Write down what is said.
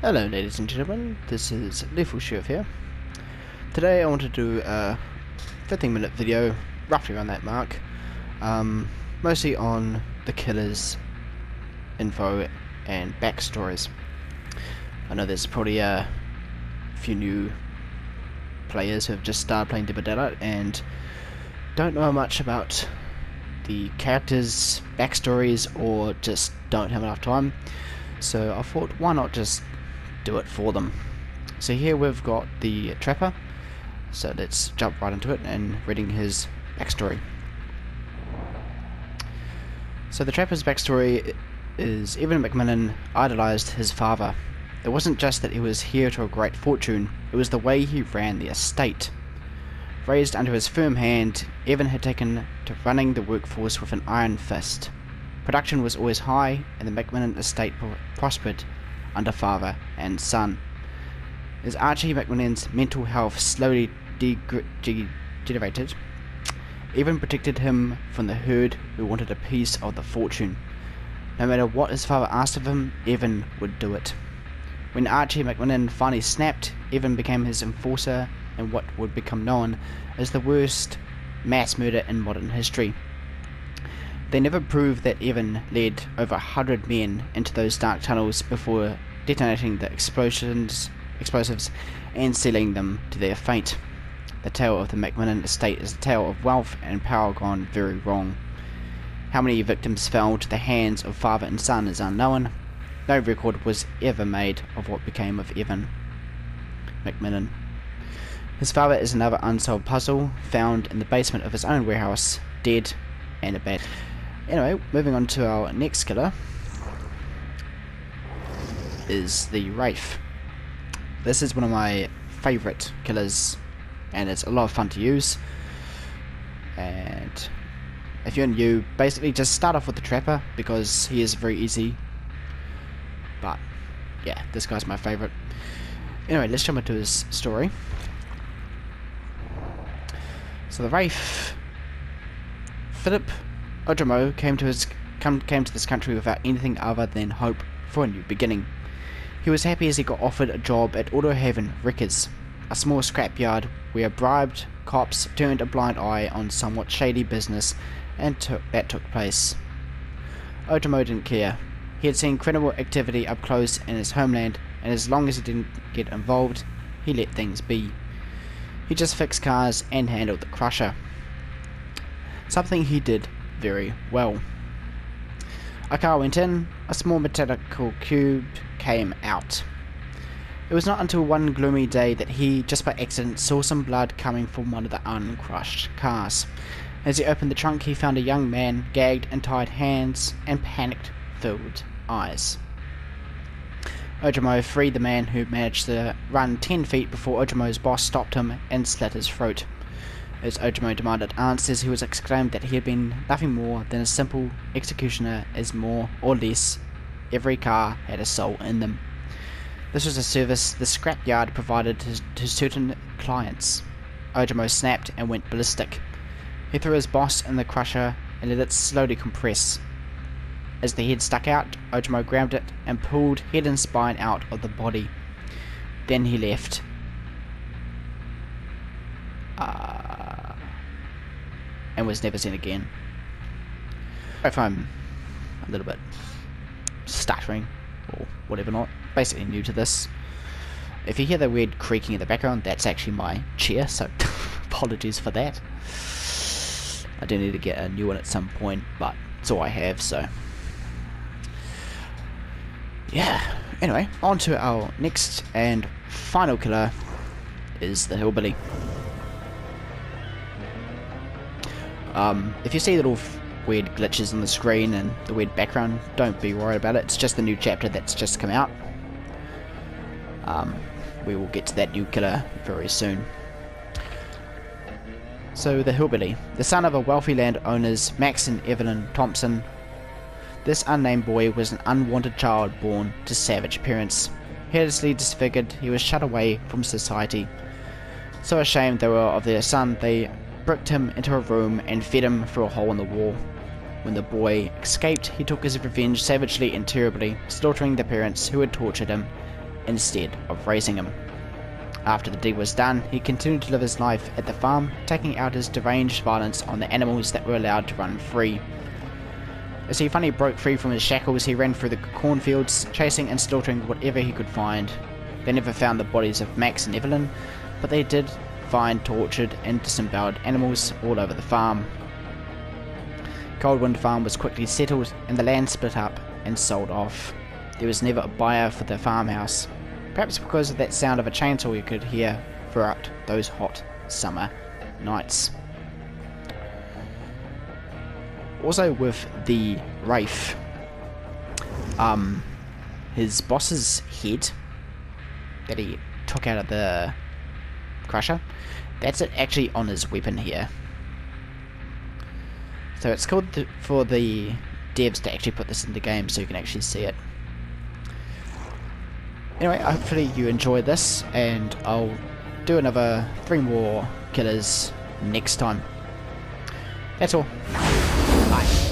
Hello ladies and gentlemen, this is Lethal Sheriff here. Today I want to do a 15-minute video, roughly around that mark, mostly on the killer's info and backstories. I know there's probably a few new players who have just started playing DBD and don't know much about the characters' backstories or just don't have enough time. So I thought, why not just do it for them. So here we've got the trapper, so let's jump right into it and reading his backstory. So the trapper's backstory is Evan Mcmillan idolized his father. It wasn't just that he was heir to a great fortune, it was the way he ran the estate. Raised under his firm hand, Evan had taken to running the workforce with an iron fist. Production was always high and the Mcmillan estate prospered under father and son. As Archie Mcmillan's mental health slowly degenerated, Evan protected him from the herd who wanted a piece of the fortune. No matter what his father asked of him, Evan would do it. When Archie Mcmillan finally snapped, Evan became his enforcer in what would become known as the worst mass murder in modern history. They never proved that Evan led over 100 men into those dark tunnels before detonating the explosives and sealing them to their fate. The tale of the Mcmillan estate is a tale of wealth and power gone very wrong. How many victims fell to the hands of father and son is unknown. No record was ever made of what became of Evan Mcmillan. His father is another unsolved puzzle, found in the basement of his own warehouse, dead and abandoned. Anyway, moving on to our next killer is the Rife. This is one of my favourite killers and it's a lot of fun to use. And if you're new, basically just start off with the trapper because he is very easy. But yeah, this guy's my favourite. Anyway, let's jump into his story. So the Wraith, Philip Ojomo came to this country without anything other than hope for a new beginning. He was happy as he got offered a job at Autohaven Wreckers, a small scrapyard where bribed cops turned a blind eye on somewhat shady business and that took place. Ojomo didn't care. He had seen criminal activity up close in his homeland, and as long as he didn't get involved, he let things be. He just fixed cars and handled the crusher. Something he did very well. A car went in, a small metallical cube came out. It was not until one gloomy day that he, just by accident, saw some blood coming from one of the uncrushed cars. As he opened the trunk, he found a young man, gagged and tied hands and panic-filled eyes. Ojomo freed the man who managed to run 10 feet before Ojomo's boss stopped him and slit his throat. As Ojomo demanded answers, he was exclaimed that he had been nothing more than a simple executioner, as more or less every car had a soul in them. This was a service the scrapyard provided to certain clients. Ojomo snapped and went ballistic. He threw his boss in the crusher and let it slowly compress. As the head stuck out, Ojomo grabbed it and pulled head and spine out of the body. Then he left. And was never seen again. If I'm a little bit stuttering or whatever not, basically new to this. If you hear the weird creaking in the background, that's actually my chair, so apologies for that. I do need to get a new one at some point, but it's all I have, so yeah. Anyway, on to our next and final killer is the Hillbilly. If you see little weird glitches on the screen and the weird background, don't be worried about it. It's just the new chapter that's just come out. We will get to that new killer very soon. So the Hillbilly, the son of a wealthy landowners Max and Evelyn Thompson, this unnamed boy was an unwanted child born to savage parents. Hideously disfigured, he was shut away from society. So ashamed they were of their son, they bricked him into a room and fed him through a hole in the wall. When the boy escaped, he took his revenge savagely and terribly, slaughtering the parents who had tortured him instead of raising him. After the deed was done, he continued to live his life at the farm, taking out his deranged violence on the animals that were allowed to run free. As he finally broke free from his shackles, he ran through the cornfields, chasing and slaughtering whatever he could find. They never found the bodies of Max and Evelyn, but they did find tortured and disemboweled animals all over the farm. Coldwind Farm was quickly settled and the land split up and sold off. There was never a buyer for the farmhouse, perhaps because of that sound of a chainsaw you could hear throughout those hot summer nights. Also with the Rife, his boss's head that he took out of the crusher, that's it actually on his weapon here. So it's called for the devs to actually put this in the game so you can actually see it. Anyway, hopefully you enjoyed this, and I'll do another 3 more killers next time. That's all. Bye.